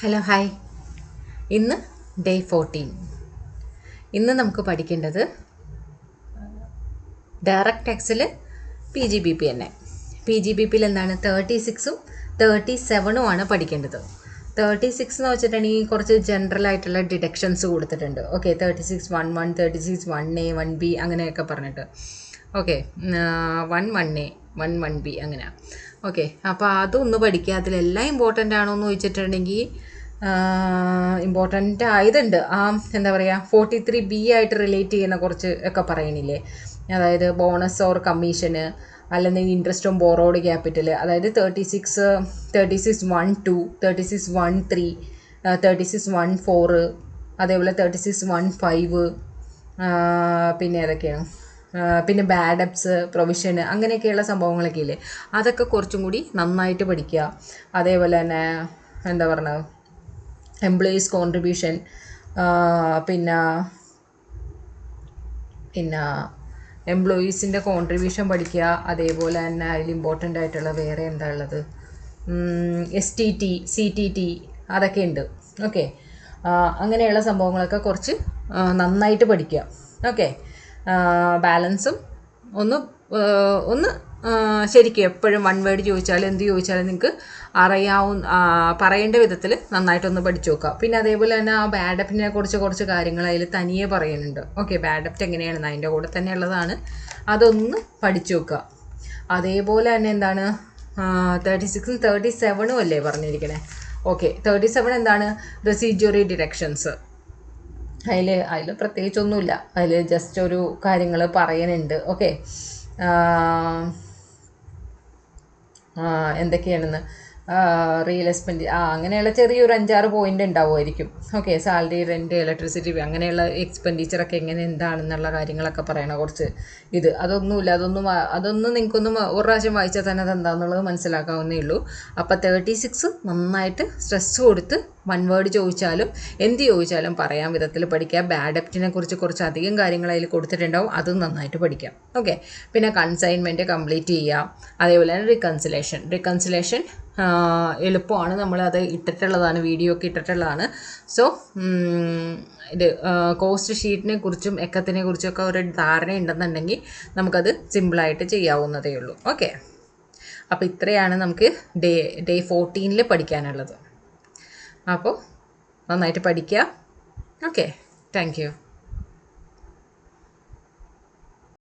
Hello hi. ഇന്ന് day 14. ഇന്ന് നമുക്ക് പഠിക്കേണ്ടത് ഡയറക്റ്റ് എക്സിൽ PGBP തന്നെ. PGBPയിൽ എന്താണ് 36ഉം 37ഉമാണ് പഠിക്കേണ്ടത്. 36 എന്ന് വെച്ചിട്ടുണ്ടെങ്കിൽ കുറച്ച് ജനറൽ ആയിട്ടുള്ള ഡിഡക്ഷൻസ് കൊടുത്തിട്ടുണ്ട്. ഓക്കെ, 36(1)(1), 36(1)(a), 1b അങ്ങനെയൊക്കെ പറഞ്ഞിട്ട്. ഓക്കെ, 1(1)(a), 1(1)b അങ്ങനെ. ഓക്കെ, അപ്പോൾ അതൊന്ന് പഠിക്കുക. അതിലെല്ലാം ഇമ്പോർട്ടൻ്റ് ആണോ എന്ന് ചോദിച്ചിട്ടുണ്ടെങ്കിൽ ഇമ്പോർട്ടൻ്റ് ആയതുണ്ട്. എന്താ പറയുക, 43B ആയിട്ട് റിലേറ്റ് ചെയ്യുന്ന കുറച്ച് ഒക്കെ പറയണില്ലേ, അതായത് ബോണസ് ഓർ കമ്മീഷന്, അല്ലെങ്കിൽ ഇൻട്രസ്റ്റ് ഓൺ ബോറോഡ് ക്യാപിറ്റൽ, അതായത് 36(1)(2), 36(1)(3), 36(1)(4), അതേപോലെ 36(1)(5), പിന്നെ ഏതൊക്കെയാണ്, പിന്നെ ബാഡ് ഡെബ്റ്റ്സ്, പ്രൊവിഷന്, അങ്ങനെയൊക്കെയുള്ള സംഭവങ്ങളൊക്കെ ഇല്ലേ, അതൊക്കെ കുറച്ചും കൂടി നന്നായിട്ട് പഠിക്കുക. അതേപോലെ തന്നെ എന്താ പറയുക, എംപ്ലോയീസ് കോൺട്രിബ്യൂഷൻ, പിന്നെ എംപ്ലോയീസിൻ്റെ കോൺട്രിബ്യൂഷൻ പഠിക്കുക. അതേപോലെ തന്നെ അതിൽ ഇമ്പോർട്ടൻ്റ് ആയിട്ടുള്ള വേറെ എന്താ ഉള്ളത്, STT, CTT അതൊക്കെ ഉണ്ട്. ഓക്കെ, അങ്ങനെയുള്ള സംഭവങ്ങളൊക്കെ കുറച്ച് നന്നായിട്ട് പഠിക്കുക. ഓക്കെ, ബാലൻസും ഒന്ന് ശരിക്കും എപ്പോഴും വൺ വേർഡ് ചോദിച്ചാലും എന്ത് ചോദിച്ചാലും നിങ്ങൾക്ക് പറയേണ്ട വിധത്തിൽ നന്നായിട്ടൊന്ന് പഠിച്ചു നോക്കുക. പിന്നെ അതേപോലെ തന്നെ ആ ബാഡ് ഡെപ്റ്റിനെ കുറിച്ച് കുറച്ച് കാര്യങ്ങൾ അതിൽ തനിയെ പറയുന്നുണ്ട്. ഓക്കെ, ബാഡ് ഡെപ്റ്റ് എങ്ങനെയാണെന്ന് അതിൻ്റെ കൂടെ തന്നെ ഉള്ളതാണ്, അതൊന്ന് പഠിച്ചു നോക്കുക. അതേപോലെ തന്നെ എന്താണ് 36ഉം 37ഉം അല്ലേ പറഞ്ഞിരിക്കണേ. ഓക്കെ, 37 എന്താണ്, റെസിഡ്യൂറി ഡിഡക്ഷൻസ്. അതിൽ പ്രത്യേകിച്ചൊന്നുമില്ല, അതിൽ ജസ്റ്റ് ഒരു കാര്യങ്ങൾ പറയുന്നുണ്ട്. ഓക്കെ, എന്തൊക്കെയാണെന്ന്, റിയൽ എക്സ്പെൻഡ് അങ്ങനെയുള്ള ചെറിയൊരു 5-6 പോയിന്റ് ഉണ്ടാവുമായിരിക്കും. ഓക്കെ, സാലറി, റെൻറ്റ്, ഇലക്ട്രിസിറ്റി അങ്ങനെയുള്ള എക്സ്പെൻഡിച്ചറൊക്കെ എങ്ങനെ എന്താണെന്നുള്ള കാര്യങ്ങളൊക്കെ പറയണ കുറച്ച് അതൊന്നുമില്ല. അതൊന്നും നിങ്ങൾക്കൊന്നും ഒരു പ്രാവശ്യം വായിച്ചാൽ തന്നെ അതെന്താണെന്നുള്ളത് മനസ്സിലാക്കാവുന്നേ ഉള്ളൂ. അപ്പോൾ 36 നന്നായിട്ട് സ്ട്രെസ് കൊടുത്ത് വൺ വേർഡ് ചോദിച്ചാലും എന്ത് ചോദിച്ചാലും പറയാൻ വിധത്തിൽ പഠിക്കുക. ബാഡ് ഡെപ്റ്റിനെ കുറിച്ച് കുറച്ച് അധികം കാര്യങ്ങൾ അതിൽ കൊടുത്തിട്ടുണ്ടാവും, അതും നന്നായിട്ട് പഠിക്കാം. ഓക്കെ, പിന്നെ കൺസൈൻമെൻറ്റ് കംപ്ലീറ്റ് ചെയ്യുക. അതേപോലെ തന്നെ റിക്കൺസിലേഷൻ എളുപ്പമാണ്, നമ്മളത് ഇട്ടിട്ടുള്ളതാണ്, വീഡിയോ ഒക്കെ ഇട്ടിട്ടുള്ളതാണ്. സോ കോസ്റ്റ് ഷീറ്റിനെ കുറിച്ചും എക്കത്തിനെ കുറിച്ചൊക്കെ ഒരു ധാരണ ഉണ്ടെന്നുണ്ടെങ്കിൽ നമുക്കത് സിമ്പിളായിട്ട് ചെയ്യാവുന്നതേ ഉള്ളൂ. ഓക്കെ, അപ്പോൾ ഇത്രയാണ് നമുക്ക് ഡേ 14 പഠിക്കാനുള്ളത്. അപ്പോൾ നന്നായിട്ട് പഠിക്കുക. Okay, thank you.